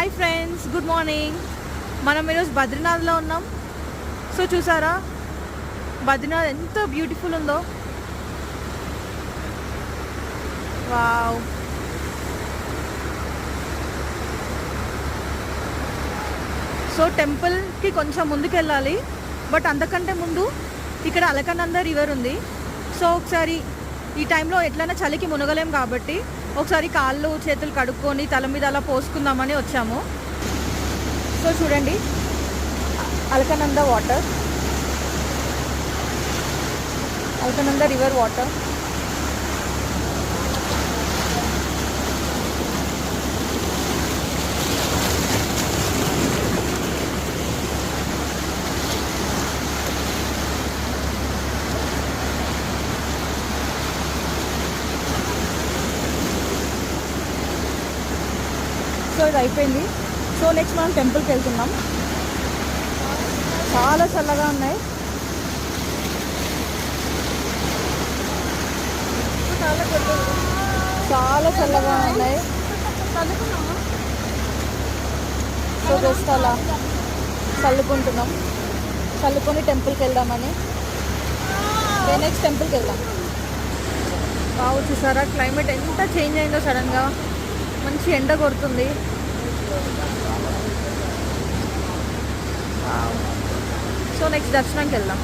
Hi friends, good morning. మనం ఈరోజు బద్రీనాథ్లో ఉన్నాం. సో చూసారా బద్రీనాథ్ ఎంత బ్యూటిఫుల్ ఉందో. వావ్. సో టెంపుల్కి కొంచెం ముందుకు వెళ్ళాలి, బట్ అంతకంటే ముందు ఇక్కడ అలకనంద రివర్ ఉంది. సో ఒకసారి ఈ టైంలో ఎట్లయినా చలికి మునగలేం కాబట్టి ఒకసారి కాళ్ళు చేతులు కడుక్కొని తల మీద అలా పోసుకుందామని వచ్చాము. సో చూడండి, Alaknanda water, Alaknanda river water. So ఇది అయిపోయింది. సో నెక్స్ట్ మనం టెంపుల్కి వెళ్తున్నాం. చాలా చల్లగా ఉన్నాయి. చాలా చల్లగా ఉన్నాయి. సో జస్ట్ అలా చల్లుకుంటున్నాం, చల్లుకొని టెంపుల్కి వెళ్దామని. నెక్స్ట్ టెంపుల్కి వెళ్దాం. బాగా చూసారా క్లైమేట్ ఎంత చేంజ్ అయిందో సడన్గా. మంచి ఎండ కొడుతుంది. సో నెక్స్ట్ దర్శనంకి వెళ్దాం.